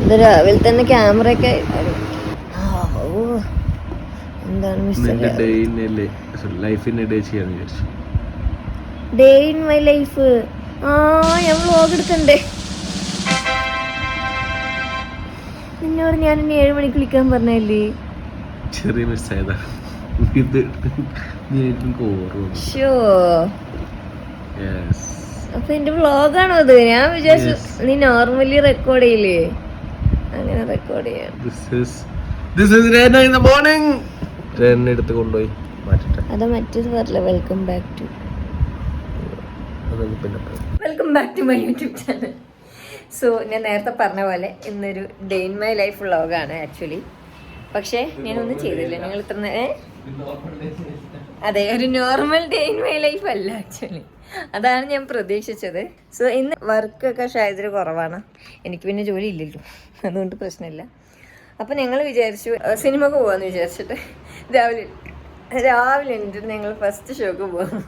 ഇത് രാവിലെ തന്നെ ക്യാമറ ഒക്കെ എന്താണ് ഡേ ഇൻ മൈ ലൈഫ്. ഞാൻ വ്ലോഗ് എടുക്കണ്ടേ? നിന്നോട് ഞാൻ 7 മണിക്ക് വിളിക്കാൻ പറഞ്ഞല്ലേ? ചെറിയ മിസ്സായതാ. അപ്പൊ എന്റെ വ്ലോഗാണോ അത്? ഞാൻ വിചാരിച്ചു നീ നോർമലി റെക്കോർഡ് ചെയ്യില്ലേ, അങ്ങനെ റെക്കോർഡ് ചെയ്യാം. എടുത്ത് കൊണ്ടുപോയി മാറ്റിട്ട് അതാ മറ്റേത് പറഞ്ഞില്ല. Welcome back to my YouTube channel. So ഞാൻ നേരത്തെ പറഞ്ഞ പോലെ ഇന്നൊരു ഡേ ഇൻ മൈ ലൈഫ് വ്ലോഗാണ് ആക്ച്വലി. പക്ഷേ ഞാനൊന്നും ചെയ്തില്ല. നിങ്ങൾ ഇത്ര അതെ, ഒരു normal day in my life അല്ല ആക്ച്വലി. അതാണ് ഞാൻ പ്രതീക്ഷിച്ചത്. സോ ഇന്ന് വർക്കൊക്കെ ഷായതിൽ കുറവാണ്. എനിക്ക് പിന്നെ ജോലി ഇല്ലല്ലോ, അതുകൊണ്ട് പ്രശ്നമില്ല. അപ്പം ഞങ്ങൾ വിചാരിച്ചു സിനിമക്ക് പോകാമെന്ന് വിചാരിച്ചിട്ട് രാവിലെ എണീറ്റിട്ട് ഞങ്ങൾ ഫസ്റ്റ് ഷോക്ക് പോകാൻ.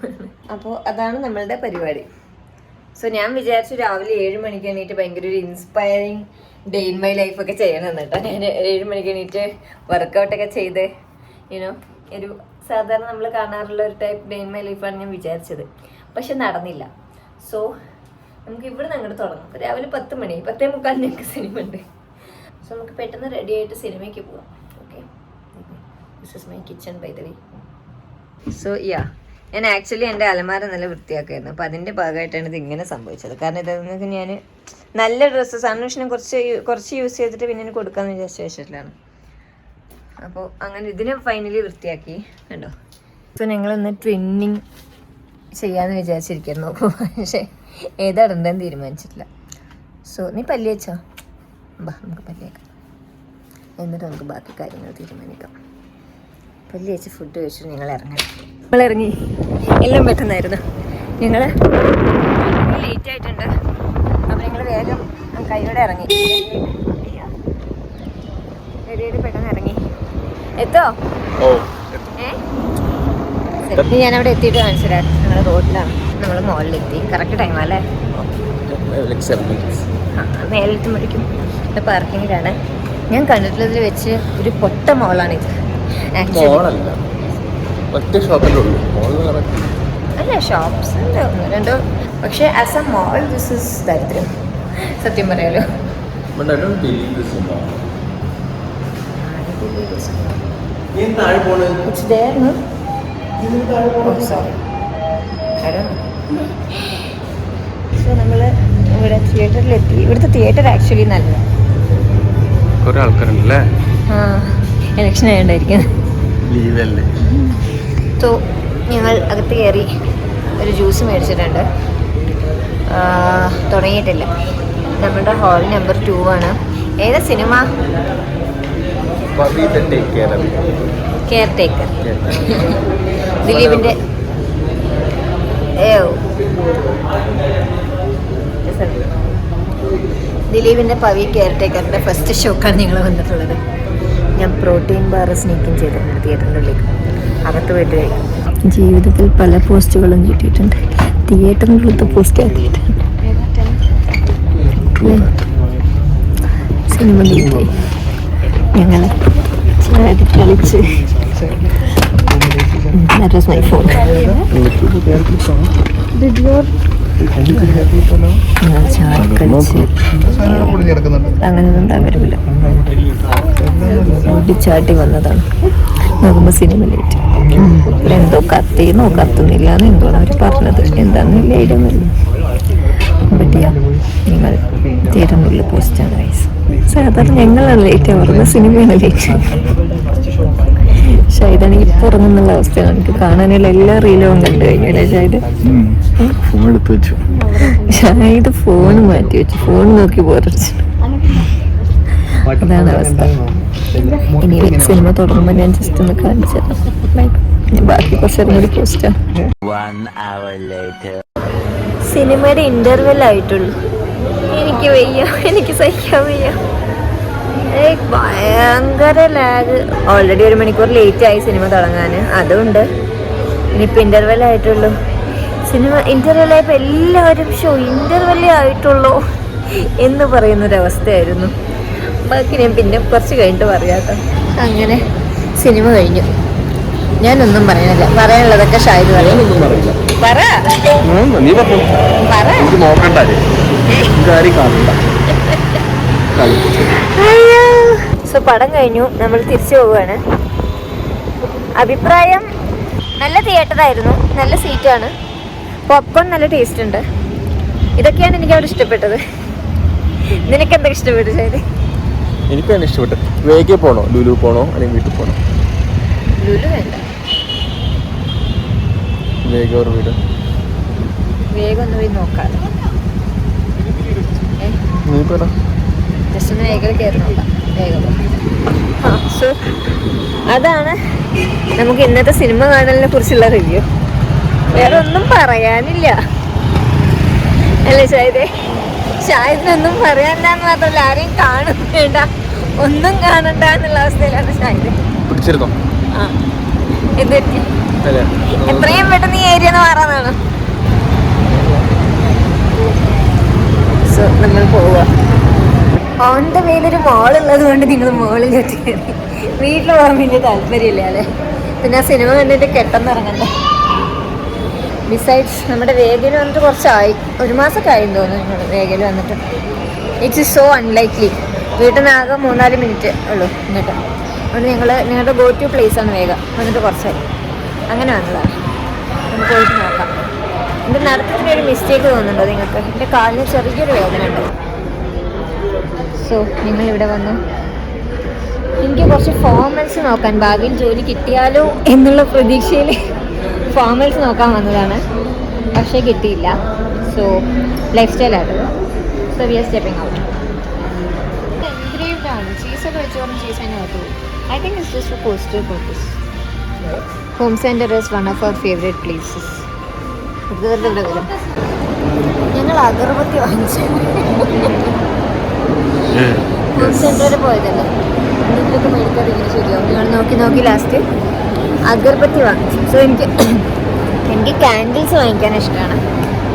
അപ്പോൾ അതാണ് നമ്മളുടെ പരിപാടി. സോ ഞാൻ വിചാരിച്ചു രാവിലെ 7 മണിക്ക് എണീറ്റ് ഭയങ്കര ഒരു ഇൻസ്പയറിങ് ഡേ ഇൻ മൈ ലൈഫൊക്കെ ചെയ്യണമെന്ന് കേട്ടോ. ഞാൻ 7 മണിക്ക് എണീറ്റ് വർക്കൗട്ടൊക്കെ ചെയ്ത് ഒരു സാധാരണ നമ്മൾ കാണാറുള്ള ഒരു ടൈപ്പ് ഡേ ഇൻ മൈ ലൈഫാണ് ഞാൻ വിചാരിച്ചത്. പക്ഷെ നടന്നില്ല. സോ നമുക്ക് ഇവിടെ നിന്ന് അങ്ങോട്ട് തുടങ്ങാം. രാവിലെ 10 മണി 10:45 ഞങ്ങൾക്ക് സിനിമ ഉണ്ട്. സോ നമുക്ക് പെട്ടെന്ന് റെഡി ആയിട്ട് സിനിമയ്ക്ക് പോവാം. Okay, this is my kitchen by the way. So ഞാൻ ആക്ച്വലി എൻ്റെ അലമാര നല്ല വൃത്തിയാക്കുമായിരുന്നു. അപ്പോൾ അതിൻ്റെ ഭാഗമായിട്ടാണ് ഇത് ഇങ്ങനെ സംഭവിച്ചത്. കാരണം ഇതൊക്കെ ഞാൻ നല്ല ഡ്രസ്സ് സൺവിഷനെ കുറച്ച് യൂസ് ചെയ്തിട്ട് പിന്നെ എനിക്ക് കൊടുക്കാമെന്ന് വിചാരിച്ച ശേഷത്തിലാണ്. അപ്പോൾ അങ്ങനെ ഇതിനെ ഫൈനലി വൃത്തിയാക്കി കണ്ടോ. സോ ഞങ്ങളൊന്ന് ട്വിന്നിങ് ചെയ്യാമെന്ന് വിചാരിച്ചിരിക്കുന്നു. പക്ഷേ ഏതാടുണ്ടെന്ന് തീരുമാനിച്ചിട്ടില്ല. സോ നീ പല്ലി വെച്ചോ? നമുക്ക് പല്ലിയേക്കാം, എന്നിട്ട് നമുക്ക് ബാക്കി കാര്യങ്ങൾ തീരുമാനിക്കാം. പല്ലി വെച്ച് ഫുഡ് കഴിച്ചിട്ട് ഞങ്ങളിറങ്ങി. എല്ലാം പെട്ടെന്നായിരുന്നു. ഞങ്ങൾ ലേറ്റ് ആയിട്ടുണ്ട്. അപ്പോൾ ഞങ്ങൾ വേഗം കൈയോടെ ഇറങ്ങി. പെട്ടെന്ന് ഇറങ്ങി. എത്തോ? ഞാനവിടെ എത്തിയിട്ട് കാണിച്ചു തരാം. ഞങ്ങൾ റോഡിലാണ്, നമ്മൾ മോളിലെത്തി. കറക്റ്റ് ടൈമല്ലേ? മേലെത്തുമ്പോഴേക്കും പാർക്കിങ്ങിലാണ്. ഞാൻ കണ്ടിട്ടുള്ളതിൽ വെച്ച് ഒരു പൊട്ട മോളാണിത്. അല്ല, ഷോപ്സ് ഉണ്ട് 1-2. പക്ഷെ as a mall this is ദരിദ്രം, സത്യം പറയാലോ. It's there, no? Oh, sorry. I don't know. So നമ്മൾ ഇവിടെ തിയേറ്ററിലെത്തി. ഇവിടുത്തെ തിയേറ്റർ ആക്ച്വലി നല്ല കുറേ ആൾക്കാരുണ്ടല്ലേ. ഇലക്ഷൻ ആയതുകൊണ്ടായിരിക്കും. സോ ഞങ്ങൾ അകത്ത് കയറി ഒരു ജ്യൂസ് മേടിച്ചിട്ടുണ്ട്. തുടങ്ങിയിട്ടില്ല. നമ്മുടെ ഹാൾ നമ്പർ 2 ആണ്. ഏതാ സിനിമ? Caretaker. ദിലീപിൻ്റെ പവി കെയർ ടേക്കറിൻ്റെ ഫസ്റ്റ് ഷോക്കാണ് ഞങ്ങൾ വന്നിട്ടുള്ളത്. ഞാൻ പ്രോട്ടീൻ ബാർ സ്നീക്കിങ് ചെയ്തിട്ടുണ്ട് തിയേറ്ററിൻ്റെ ഉള്ളിൽ. അകത്ത് പോയിട്ട് കഴിക്കും. ജീവിതത്തിൽ പല പോസ്റ്റുകളും കിട്ടിയിട്ടുണ്ട്. തിയേറ്ററിൻ്റെ ഉള്ളത്തെ പോസ്റ്റ് ആക്കിയിട്ടുണ്ട്. സിനിമ കിട്ടി. ഞങ്ങൾ കളിച്ച് that was my phone. Did your അങ്ങനെയൊന്നും ഉണ്ടാകരുമില്ല. ഓടിച്ചാട്ടി വന്നതാണ്. നോക്കുമ്പോൾ സിനിമ ലേറ്റ്. എന്തോ കത്തുന്നില്ല എന്ന് എന്തോന്ന് അവർ പറഞ്ഞത്. എന്താണെന്ന് വലിയ ഐഡിയ ഒന്നുമില്ല. പറ്റിയ നിങ്ങൾ തിയേറ്ററിനുള്ളിൽ പോസ്റ്റാണ് വയസ്സ്. സാധാരണ ഞങ്ങളാണ് ലേറ്റ് ആവുന്നത്, സിനിമയാണ് ലേറ്റ്. ഷാഹിദാണെങ്കിൽ ഇപ്പോൾ ഉറങ്ങുന്നുള്ള അവസ്ഥയാണ്. എനിക്ക് കാണാനുള്ള എല്ലാ റീലും കണ്ടു കഴിഞ്ഞല്ലേ ഷാഹിദ്? ഷാഹിദ് ഫോൺ മാറ്റി വെച്ചു, ഫോൺ നോക്കി പോരടിച്ചു. അതാണ് അവസ്ഥ. ഇനി സിനിമ തുടങ്ങുമ്പോൾ ഞാൻ ജസ്റ്റ് ഒന്ന് കാണിച്ചു തരാം. ബാക്കി കുറച്ചേരം കൂടി പോസ്റ്റാണ്. സിനിമയുടെ ഇന്റർവെൽ ആയിട്ടുള്ളൂ. എനിക്ക് വയ്യ, എനിക്ക് സഹിക്കാൻ വയ്യ. ഭയങ്കര ലാഗ്. ഓൾറെഡി 1 മണിക്കൂർ ലേറ്റ് ആയി സിനിമ തുടങ്ങാൻ. അതുകൊണ്ട് ഇനിയിപ്പോൾ ഇന്റർവെൽ ആയിട്ടുള്ളൂ. സിനിമ ഇൻ്റർവെല്ലായപ്പോൾ എല്ലാവരും ഇൻ്റർവെല്ലേ ആയിട്ടുള്ളൂ എന്ന് പറയുന്നൊരവസ്ഥയായിരുന്നു. ബാക്കി ഞാൻ പിന്നെ കുറച്ച് കഴിഞ്ഞിട്ട് പറയാട്ടോ. അങ്ങനെ സിനിമ കഴിഞ്ഞു. ഞാനൊന്നും പറയാനില്ല, പറയാനുള്ളതൊക്കെ ഷാഹിദ് പറയും. പറ സോ പടം കഴിഞ്ഞു, നമ്മൾ തിരിച്ചു പോവുകയാണ്. അഭിപ്രായം നല്ല തിയേറ്ററായിരുന്നു, നല്ല സീറ്റാണ്, പോപ്കോൺ നല്ല ടേസ്റ്റ് ഉണ്ട്. ഇതൊക്കെയാണ് എനിക്ക് അവിടെ ഇഷ്ടപ്പെട്ടത്. നിനക്ക് എന്തൊക്കെ ഇഷ്ടപ്പെട്ടു ഷാഹിദ്? എനിക്കാണ് ഇഷ്ടപ്പെട്ടത്. വേഗം പോണോ, ലുലു പോണോ അല്ലെങ്കിൽ വീട്ടിൽ പോണോ? ലുലു വേണ്ട, വേഗം വീട് വേഗം ഒന്ന് പോയി നോക്കാം. നീ പോരാ, ജസ്റ്റ് ഒന്ന് വേഗം കയറി നോക്കാം. വേഗം സോ അതാണ് നമുക്ക് ഇന്നത്തെ സിനിമ കാണലിനെ കുറിച്ചുള്ള റിവ്യൂ. വേറെ ഒന്നും പറയാനില്ല അല്ലേ ഷാഹിദേ? ഷാഹിദിനൊന്നും പറയാനില്ല എന്ന് മാത്രമല്ല, ആരെയും കാണും വേണ്ട, ഒന്നും കാണണ്ട എന്നുള്ള അവസ്ഥയിലാണ് ഷാഹിദ്. പിടിച്ചിരുന്നോ? ആ എന്ത് പറ്റി? എത്രയും പെട്ടെന്ന് ഈ ഏരിയ മാറാന്നാണ്. സോ നമ്മൾ പോവുക. ഓൺ ദ വേയിലൊരു മോളുള്ളത് കൊണ്ട് നിങ്ങൾ മോളിലേക്ക് കയറി. വീട്ടിൽ പോകാൻ വേണ്ടി താല്പര്യമില്ല അല്ലേ? പിന്നെ ആ സിനിമ കണ്ടിട്ട് കെട്ടെന്ന് ഇറങ്ങണ്ടേ. ബിസൈഡ്സ് നമ്മുടെ വേഗയിൽ വന്നിട്ട് കുറച്ചായി, 1 മാസമൊക്കെ ആയി തോന്നുന്നു നിങ്ങൾ വേഗയിൽ വന്നിട്ട്. It's is so unlikely. വീട്ടിൽ നിന്ന് ആകെ 3-4 മിനിറ്റ് ഉള്ളൂ എന്നിട്ട്. അതുകൊണ്ട് നിങ്ങളുടെ ഗോ ടു പ്ലേസ് ആണ് വേഗം. വന്നിട്ട് കുറച്ചായി അങ്ങനെ വന്നതാണ്. നമുക്ക് പോയിട്ട് നോക്കാം. എൻ്റെ നടത്തത്തിൻ്റെ ഒരു മിസ്റ്റേക്ക് തോന്നുന്നുണ്ടോ നിങ്ങൾക്ക്? എൻ്റെ കാലിന് ചെറിയൊരു വേദന ഉണ്ട്. സോ നിങ്ങളിവിടെ വന്നു. എനിക്ക് കുറച്ച് ഫോർമൽസ് നോക്കാൻ, ഭാവിയിൽ ജോലി കിട്ടിയാലോ എന്നുള്ള പ്രതീക്ഷയിൽ ഫോർമൽസ് നോക്കാൻ വന്നതാണ്. പക്ഷേ കിട്ടിയില്ല. സോ ലൈഫ് സ്റ്റൈലായിട്ടത്. So we are stepping out. എൻഗ്രേവ്ഡാണ്, ചീസൊക്കെ വെച്ച് പറഞ്ഞ് ചീസ് തന്നെ അകത്തു. I think it's just for poster purpose. Home Centre is one of our favourite places. ഇവിടെ വരും. ഞങ്ങൾ അഗർബത്തി വാങ്ങിച്ചു. ഹോം സെൻറ്ററിൽ പോയതല്ലേ, എന്തെങ്കിലുമൊക്കെ മേടിക്കാതെ ഇങ്ങനെ ശരിയാവും. ഞങ്ങൾ നോക്കി ലാസ്റ്റ് അഗർബത്തി വാങ്ങിച്ചു. സോ എനിക്ക് കാൻഡിൽസ് വാങ്ങിക്കാൻ ഇഷ്ടമാണ്.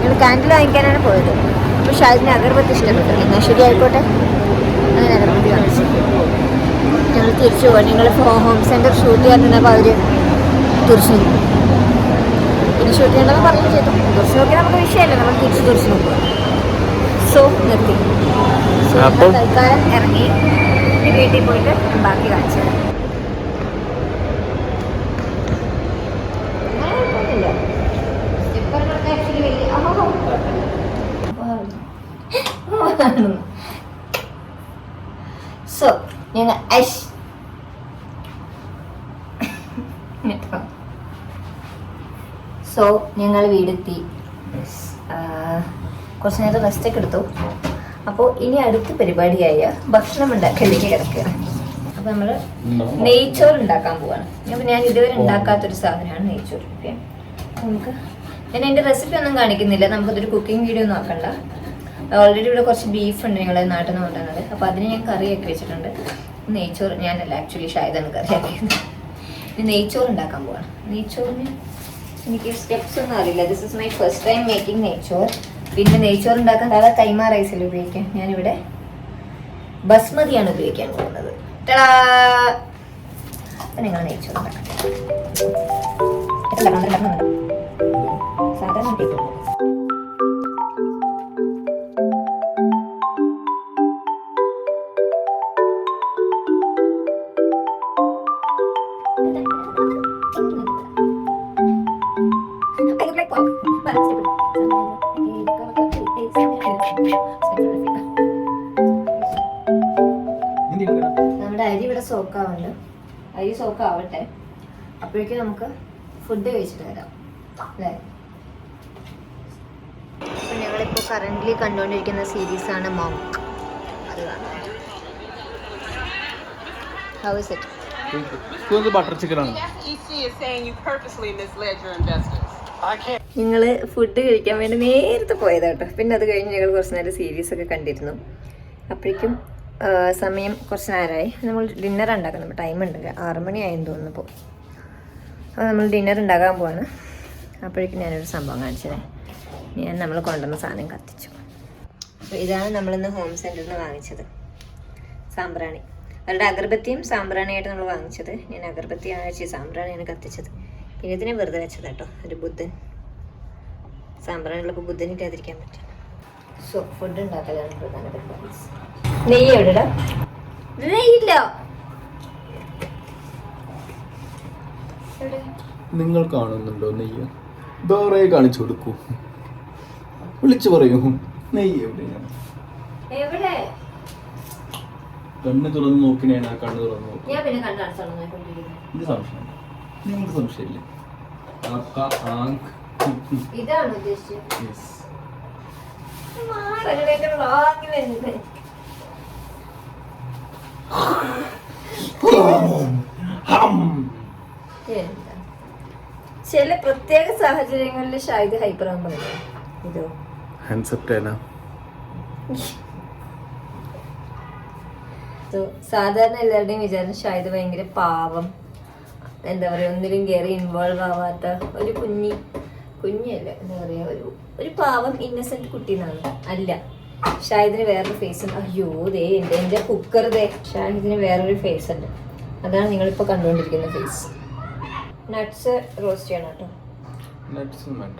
ഞങ്ങൾ കാൻഡിൽ വാങ്ങിക്കാനാണ് പോയത്. അപ്പോൾ ഷാഹിദിന് അഗർബത്തി ഇഷ്ടപ്പെട്ടു. എന്നാൽ ശരി ആയിക്കോട്ടെ, അങ്ങനെ അഗർബത്തി വാങ്ങിച്ചു. ഞങ്ങൾ തിരിച്ചു പോകാം. ഞങ്ങൾ ഹോം സെൻറ്റർ ഷൂട്ട് ചെയ്യാൻ നിന്നപ്പോൾ അവർ തുറച്ചു നോക്കും. പിന്നെ ഷൂട്ട് ചെയ്യണമെന്ന് പറഞ്ഞു ചെയ്തു. തുറച്ചു നോക്കി നമുക്ക് വിഷയമല്ല, നമ്മൾ തുറച്ചു നോക്കുക. സോ നിർത്തി. തൽക്കാലം ഇറങ്ങി വീട്ടിൽ പോയിട്ട് ബാക്കി കാണിച്ചു തരാം. സോ ഞങ്ങൾ ഞങ്ങൾ വീടെത്തി. കുറച്ച് നേരം റെസ്റ്റൊക്കെ എടുത്തു. അപ്പോൾ ഇനി അടുത്ത പരിപാടിയായ ഭക്ഷണം ഉണ്ടാക്കലേക്ക് കിടക്കുകയാണ്. അപ്പോൾ നമ്മൾ നെയ്ച്ചോറ് ഉണ്ടാക്കാൻ പോവാണ്. അപ്പോൾ ഞാൻ ഇതുവരെ ഉണ്ടാക്കാത്തൊരു സാധനമാണ് നെയ്ച്ചോറ്. ഓക്കെ, നമുക്ക് ഞാൻ എൻ്റെ റെസിപ്പി ഒന്നും കാണിക്കുന്നില്ല, നമുക്കതൊരു കുക്കിംഗ് വീഡിയോ നോക്കണ്ട. ഓൾറെഡി ഇവിടെ കുറച്ച് ബീഫ് ഉണ്ട് ഞങ്ങളെ നാട്ടിൽ നിന്ന് കൊണ്ടുവന്നത്. അപ്പോൾ അതിന് ഞാൻ കറിയൊക്കെ വെച്ചിട്ടുണ്ട്. നെയ്ച്ചോറ് ഞാനല്ല, ആക്ച്വലി ഷാഹിദാണ് കറിയാക്കിയത്. ഇനി നെയ്ച്ചോറ് ഉണ്ടാക്കാൻ പോവാണ്. നെയ്ച്ചോറിന് എനിക്ക് സ്റ്റെപ്സ് ഒന്നും അറിയില്ല. This is my first time making നെയ്ച്ചോർ. പിന്നെ നെയ്ച്ചോറ് ഉണ്ടാക്കാൻ സാധാ കൈമ റൈസിൽ ഉപയോഗിക്കാം. ഞാനിവിടെ ബസ്മതിയാണ് ഉപയോഗിക്കാൻ പോകുന്നത്. അപ്പം നിങ്ങൾ നെയ്ച്ചോറ് ഉണ്ടാക്കാം. സാധാരണ കിട്ടും. നമ്മുടെ അരി ഇവിടെ സോക്കാവുണ്ട്. അരി സോക്കാവട്ടെ, അപ്പോഴേക്കും നമുക്ക് ഫുഡ് കഴിച്ചിട്ട് വരാം അല്ലേ? ഞങ്ങളിപ്പോൾ കറൻ്റ്ലി കണ്ടുകൊണ്ടിരിക്കുന്ന സീരീസാണ് മോങ്ക്. അത് കാണാം. How is it? Butter chicken ആണ്. ഞങ്ങൾ ഫുഡ് കഴിക്കാൻ വേണ്ടി നേരത്തെ പോയതാട്ടോ. പിന്നെ അത് കഴിഞ്ഞ് ഞങ്ങൾ കുറച്ച് നേരം സീരീസൊക്കെ കണ്ടിരുന്നു. അപ്പോഴേക്കും സമയം കുറച്ച് നേരമായി. നമ്മൾ ഡിന്നർ ഉണ്ടാക്കണം. ടൈം ഉണ്ട്, 6 മണിയായെന്ന് തോന്നുന്നപ്പോൾ. അപ്പോൾ നമ്മൾ ഡിന്നർ ഉണ്ടാക്കാൻ പോവാണ്. അപ്പോഴേക്കും ഞാനൊരു സംഭവം കാണിച്ചത്. നമ്മൾ കൊണ്ടുവന്ന സാധനം കത്തിച്ചു. അപ്പോൾ ഇതാണ് നമ്മളിന്ന് ഹോം സെൻറ്ററിൽ നിന്ന് വാങ്ങിച്ചത്, സാമ്പ്രാണി. അവരുടെ അഗർബത്തിയും സാമ്പ്രാണിയായിട്ട് നമ്മൾ വാങ്ങിച്ചത്. ഞാൻ അഗർബത്തിയാണ് വെച്ച് സാമ്പ്രാണിയാണ് കത്തിച്ചത്. പിന്നെ ഇതിനെ വെറുതെ വെച്ചത് കേട്ടോ, ഒരു ബുദ്ധൻ. സാമ്പ്രാണിയുള്ളപ്പോൾ ബുദ്ധനില്ലാതിരിക്കാൻ പറ്റും. സോ ഫുഡ് ഉണ്ടാക്കലാണ് പ്രധാന പരിപാടി. നെയ്യ് എവിടെടാ? നെയ്യില്ല. നിങ്ങൾ കാണുന്നുണ്ടോ നെയ്യ്? വേറെ കാണിച്ചു കൊടുക്കൂ, വിളിച്ചു പറയൂ. നെയ്യ് എവിടെയാണ്? എവിടെ? കണ്ണ് തുറന്ന് നോക്കിനാണ്, ആ കണ്ണ് തുറന്ന് നോക്കി. ഞാൻ പിന്നെ കണ്ണടച്ചോണ്ടിരിക്കുന്നത്. ഇത് സംശയം, നിങ്ങൾക്ക് സംശയമില്ല? ഇതാണ് ഉദ്ദേശിച്ചത്. ചില പ്രത്യേക സാഹചര്യങ്ങളിൽ ഷാഹിദ് ഹൈപ്പർ ആകുമ്പോൾ ഇതോ സാധാരണ എല്ലാവരുടെയും വിചാരം ഷാഹിദ് ഭയങ്കര പാവം, എന്താ പറയുക, ഒന്നിലും കയറി ഇൻവോൾവ് ആവാത്ത ഒരു കുഞ്ഞല്ല, എന്താ പറയുക, ഒരു പാവം ഇന്നസെന്റ് കുട്ടി എന്നാണ്. അല്ല, ഷാഹിദിന് വേറൊരു ഫേസ് ഉണ്ട്. അയ്യോ ദേ എൻ്റെ കുക്കർ ദേ. ഷാഹിദിന് വേറൊരു ഫേസ് ഉണ്ട്. അതാണ് നിങ്ങളിപ്പോൾ കണ്ടുകൊണ്ടിരിക്കുന്ന ഫേസ്. നട്ട്സ് റോസ്റ്റ് ചെയ്യണം കേട്ടോ. നട്ട്സും വേണ്ട.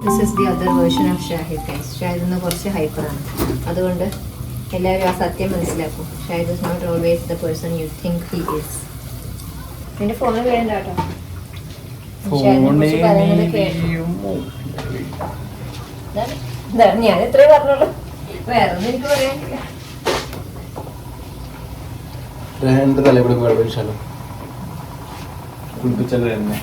This is the other version of Shahid guys. Shahid എന്ന് കുറച്ച് ഹൈപ്പറാണ്. അതുകൊണ്ട് എല്ലാവരും ആ സത്യം മനസ്സിലാക്കും. Shahid is not always the person you think he is. എൻ്റെ ഫോണ് വേണ്ട കേട്ടോ. ഞാൻ ഇത്രേ പറഞ്ഞോളൂ, വേറെ ഒന്നും എനിക്ക് പറയാനില്ല. തലവിടെ കുളിപ്പിച്ചാലോ? കുളിപ്പിച്ചാലോ എന്നെ?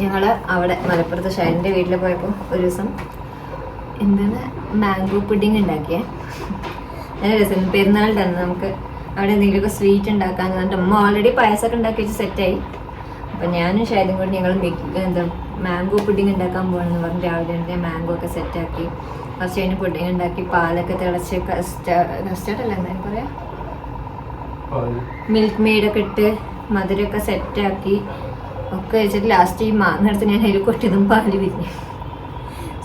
ഞങ്ങള് അവിടെ മലപ്പുറത്ത് ഷൈനിന്റെ വീട്ടിൽ പോയപ്പോൾ ഒരു ദിവസം എന്താണ് മാംഗോ പുഡിങ് ഉണ്ടാക്കിയേ. നല്ല രസം. പെരുന്നാളിൻ്റെ അന്ന് നമുക്ക് അവിടെ എന്തെങ്കിലുമൊക്കെ സ്വീറ്റ് ഉണ്ടാക്കാന്ന് പറഞ്ഞിട്ട് അമ്മ ഓൾറെഡി പായസമൊക്കെ ഉണ്ടാക്കി വെച്ച് സെറ്റായി. അപ്പം ഞാനും ഷൈനും കൂടി ഞങ്ങൾ എന്താ മാംഗോ പുഡിങ് ഉണ്ടാക്കാൻ പോകണമെന്ന് പറഞ്ഞ് രാവിലെ തന്നെ മാംഗോ ഒക്കെ സെറ്റാക്കി ഫസ്റ്റ് അതിന് പുഡിങ് ഉണ്ടാക്കി പാലൊക്കെ തിളച്ച് കസ്റ്റാർഡല്ല എന്തായാലും പറയാം, മിൽക്ക് മെയ്ഡൊക്കെ ഇട്ട് മധുരമൊക്കെ സെറ്റാക്കി ഒക്കെ വെച്ചിട്ട് ലാസ്റ്റ് ഈ മാങ്ങ എടുത്ത് ഞാൻ അതിൽ കൊട്ടിയതും പാല് വിരിഞ്ഞു.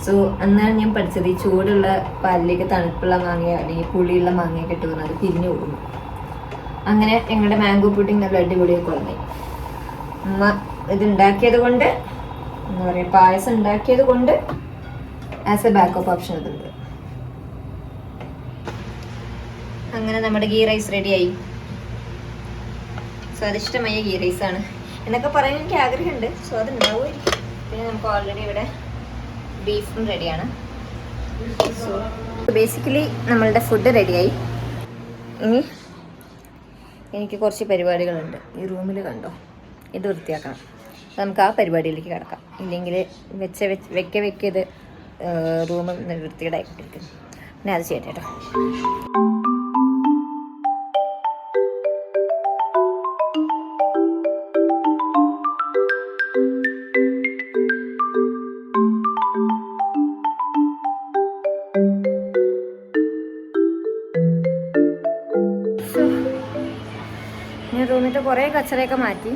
സോ അന്നാണ് ഞാൻ പഠിച്ചത്, ഈ ചൂടുള്ള പാലിലേക്ക് തണുപ്പുള്ള മാങ്ങ അല്ലെങ്കിൽ പുളിയുള്ള മാങ്ങയൊക്കെ ഇട്ട് പോകുന്നത് പിരിഞ്ഞു പോകുന്നു. അങ്ങനെ ഞങ്ങളുടെ മാംഗോ പുഡിങ് നല്ല അടിപൊളിയൊക്കെ വന്നു. അമ്മ ഇത് ഉണ്ടാക്കിയത് കൊണ്ട്, എന്താ പറയുക, പായസം ഉണ്ടാക്കിയത് കൊണ്ട് ആസ് എ ബാക്കപ്പ് ഓപ്ഷൻ അതുണ്ട്. അങ്ങനെ നമ്മുടെ ഗീ റൈസ് റെഡിയായി. സ്വാദിഷ്ടമായ ഗീ റൈസാണ് എന്നൊക്കെ പറയാൻ എനിക്ക് ആഗ്രഹമുണ്ട്. സോ അത് ഉണ്ടാവുമായിരിക്കും. പിന്നെ നമുക്ക് ഓൾറെഡി ഇവിടെ ബീഫും റെഡിയാണ്. സോ ബേസിക്കലി നമ്മളുടെ ഫുഡ് റെഡിയായി. ഇനി എനിക്ക് കുറച്ച് പരിപാടികളുണ്ട്. ഈ റൂമിൽ കണ്ടോ, ഇത് വൃത്തിയാക്കണം. നമുക്ക് ആ പരിപാടിയിലേക്ക് കിടക്കാം. ഇല്ലെങ്കിൽ വെക്ക ഇത് റൂം വൃത്തികേടായിട്ടിരിക്കുന്നു. പിന്നെ അത് ചെയ്യട്ടെ കേട്ടോ. ഞാൻ റൂമിൻ്റെ കുറേ കച്ചറയൊക്കെ മാറ്റി.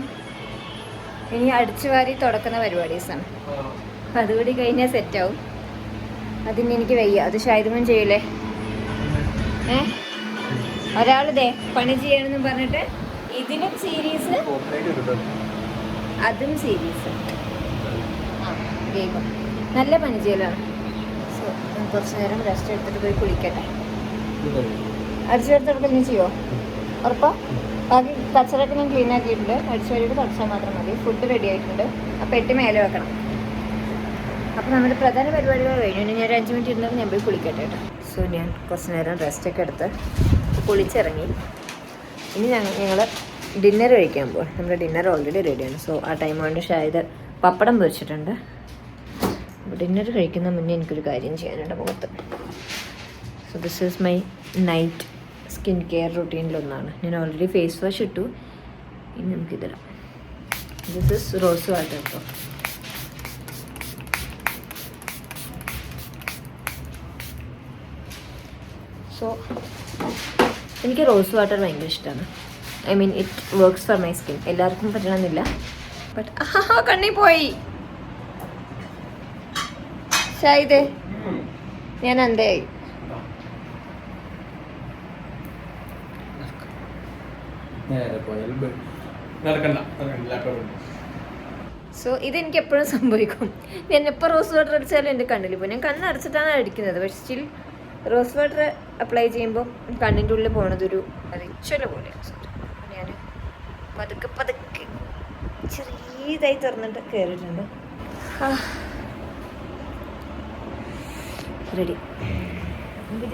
ഇനി അടിച്ചു വാരി തുടക്കുന്ന പരിപാടീസാണ്. അപ്പം അതുകൂടി കഴിഞ്ഞാൽ സെറ്റാവും. അതിന് എനിക്ക് വയ്യ. അത് ഷാഹിദുമൻ ചെയ്യൂലേ. ഒരാളിതേ പണി ചെയ്യണമെന്ന് പറഞ്ഞിട്ട് ഇതിനും സീരീസ് അതും സീരീസ്. ഗെയിമും നല്ല പണി ചെയ്യലാണ്. സോ കുറച്ച് നേരം റെസ്റ്റ് എടുത്തിട്ട് പോയി കുളിക്കട്ടെ. അടിച്ചു വാരി തുടക്കം നീ ചെയ്യുമോ? ഉറപ്പാ? ബാക്കി കച്ചറൊക്കെ ഞാൻ ക്ലീൻ ആക്കിയിട്ടുണ്ട്. അടിച്ചു വാരിയിട്ട് തുടച്ചാൽ മാത്രം മതി. ഫുഡ് റെഡി ആയിട്ടുണ്ട്. അപ്പം 8 മേലെ വെക്കണം. അപ്പോൾ നമ്മുടെ പ്രധാന പരിപാടികൾ കഴിഞ്ഞു. ഇനി ഞാൻ ഒരു 5 മിനിറ്റ് ഇരുന്നത് ഞാൻ പോയി കുളിക്കട്ടെ കേട്ടോ. സോ ഞാൻ കുറച്ച് നേരം റെസ്റ്റൊക്കെ എടുത്ത് കുളിച്ചിറങ്ങി. ഇനി ഞങ്ങൾ ഡിന്നർ കഴിക്കാൻ പോകും. നമ്മുടെ ഡിന്നർ ഓൾറെഡി റെഡിയാണ്. സോ ആ ടൈം കൊണ്ട് ഷായത് പപ്പടം പൊരിച്ചിട്ടുണ്ട്. അപ്പോൾ ഡിന്നർ കഴിക്കുന്ന മുന്നേ എനിക്കൊരു കാര്യം ചെയ്യാനുണ്ട് മുഖത്ത്. So this is my night skin care റൂട്ടീനിലൊന്നാണ്. ഞാൻ ഓൾറെഡി ഫേസ് വാഷ് ഇട്ടു. ഇനി നമുക്കിതിടാം. ദിസ് ഈസ് റോസ് വാട്ടർ കേട്ടോ. സോ എനിക്ക് റോസ് വാട്ടർ ഭയങ്കര ഇഷ്ടമാണ്. I mean it works for my skin. എല്ലാവർക്കും പറ്റണമെന്നില്ല. ബട്ട് കണ്ണി പോയി ഷായിദേ, ഞാൻ അന്തയായി. സോ ഇതെനിക്ക് എപ്പോഴും സംഭവിക്കും. ഞാൻ എപ്പോൾ റോസ് വാട്ടർ അടിച്ചാലും എൻ്റെ കണ്ണിൽ പോകും. ഞാൻ കണ്ണ് അടച്ചിട്ടാണ് അടിക്കുന്നത്. പക്ഷെ സ്റ്റിൽ റോസ് വാട്ടർ അപ്ലൈ ചെയ്യുമ്പോൾ കണ്ണിൻ്റെ ഉള്ളിൽ പോണതൊരു റിച്വൽ പോലെയാണ്. ഞാൻ പതുക്കെ പതുക്കെ ചെറിയതായി തുറന്നിട്ട് കയറിയിട്ടുണ്ട്. റെഡി.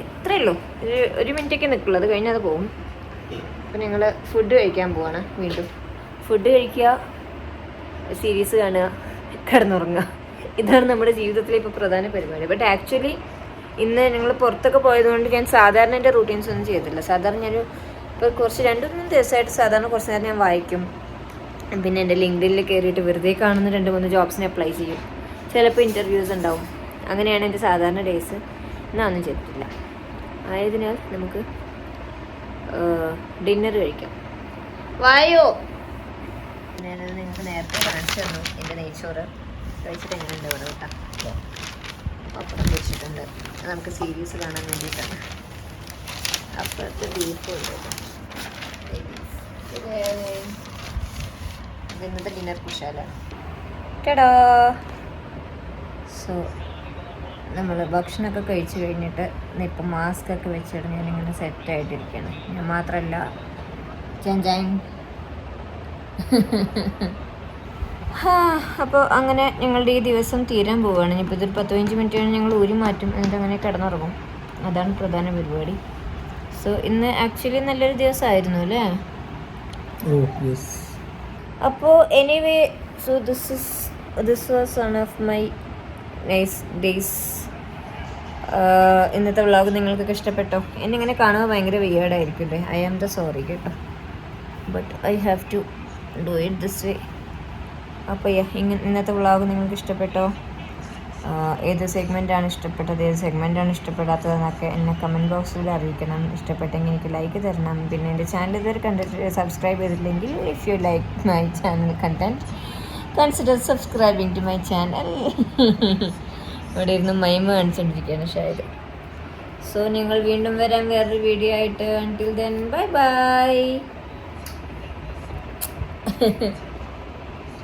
ഇത്രയേ ഉള്ളൂ. ഒരു മിനിറ്റൊക്കെ നിൽക്കുള്ളൂ. അത് കഴിഞ്ഞാൽ അത് പോകും. അപ്പം ഞങ്ങൾ ഫുഡ് കഴിക്കാൻ പോവാണ്. വീണ്ടും ഫുഡ് കഴിക്കുക, സീരീസ് കാണുക, കിടന്നുറങ്ങുക. ഇതാണ് നമ്മുടെ ജീവിതത്തിലെ ഇപ്പോൾ പ്രധാന പരിപാടി. ബട്ട് ആക്ച്വലി ഇന്ന് ഞങ്ങൾ പുറത്തൊക്കെ പോയതുകൊണ്ട് ഞാൻ സാധാരണ എൻ്റെ റൂട്ടീൻസ് ഒന്നും ചെയ്തില്ല. സാധാരണ ഞാനൊരു ഇപ്പോൾ കുറച്ച് 2-3 ദിവസമായിട്ട് സാധാരണ കുറച്ച് നേരം ഞാൻ വായിക്കും. പിന്നെ എൻ്റെ ലിങ്ക്ഡിനിൽ കയറിയിട്ട് വെറുതെ കാണുന്ന 2-3 ജോബ്സിന് അപ്ലൈ ചെയ്യും. ചിലപ്പോൾ ഇൻ്റർവ്യൂസ് ഉണ്ടാവും. അങ്ങനെയാണ് എൻ്റെ സാധാരണ ഡേയ്സ്. എന്നാൽ ഒന്നും ചെയ്തിട്ടില്ല. ആയതിനാൽ നമുക്ക് ഡിന്നർ കഴിക്കാം. വായോ. ഞാനത് നിങ്ങൾക്ക് നേരത്തെ കാണിച്ചു തന്നു. എൻ്റെ നെയ്ച്ചോറ് കഴിച്ചിട്ട് എങ്ങനെയുണ്ട് ഇവിടെ കേട്ടോ. പപ്പടം വെച്ചിട്ടുണ്ട്. നമുക്ക് സീരീസ് കാണാൻ വേണ്ടിയിട്ടാണ്. അപ്പുറത്ത് ബീഫും ഉണ്ട്. ഇന്നത്തെ ഡിന്നർ കുശാല കേടോ. സോ നമ്മൾ ഭക്ഷണമൊക്കെ കഴിച്ച് കഴിഞ്ഞിട്ട് ഇപ്പം മാസ്ക് ഒക്കെ വെച്ചിട്ട് ഞാനിങ്ങനെ സെറ്റായിട്ടിരിക്കുകയാണ്. ഞാൻ മാത്രമല്ല ചെഞ്ചായും. അപ്പോൾ അങ്ങനെ ഞങ്ങളുടെ ഈ ദിവസം തീരാൻ പോവുകയാണ്. ഇനിയിപ്പോൾ ഇതൊരു 10-15 മിനിറ്റ് കഴിഞ്ഞ് ഞങ്ങൾ ഊരി മാറ്റും. എന്നിട്ട് അങ്ങനെ കിടന്നുറങ്ങും. അതാണ് പ്രധാന പരിപാടി. സോ ഇന്ന് ആക്ച്വലി നല്ലൊരു ദിവസമായിരുന്നു അല്ലേ? അപ്പോൾ anyway, so this was one of my nice days. ഇന്നത്തെ വ്ളോഗ് നിങ്ങൾക്കൊക്കെ ഇഷ്ടപ്പെട്ടോ? എന്നിങ്ങനെ കാണുമ്പോൾ ഭയങ്കര വിയേർഡായിരിക്കും അല്ലേ? ഐ ആം ദ സോറി കേട്ടോ. But I have to do it this way. അപ്പോൾ ഇന്നത്തെ വ്ളോഗ് നിങ്ങൾക്ക് ഇഷ്ടപ്പെട്ടോ? ഏത് സെഗ്മെൻറ്റാണ് ഇഷ്ടപ്പെട്ടത്, ഏത് സെഗ്മെൻറ്റാണ് ഇഷ്ടപ്പെടാത്തതെന്നൊക്കെ എന്നെ കമൻറ്റ് ബോക്സിൽ അറിയിക്കണം. ഇഷ്ടപ്പെട്ടെങ്കിൽ എനിക്ക് ലൈക്ക് തരണം. പിന്നെ എൻ്റെ ചാനൽ ഇതുവരെ കണ്ടിട്ട് സബ്സ്ക്രൈബ് ചെയ്തിട്ടില്ലെങ്കിൽ if you like my channel content consider subscribing to my channel. ഇവിടെ ഇരുന്ന് മൈമ കാണിച്ചുകൊണ്ടിരിക്കുകയാണ് ഷായത്. സോ ഞങ്ങൾ വീണ്ടും വരാം വേറൊരു വീഡിയോ ആയിട്ട്. Until then bye bye.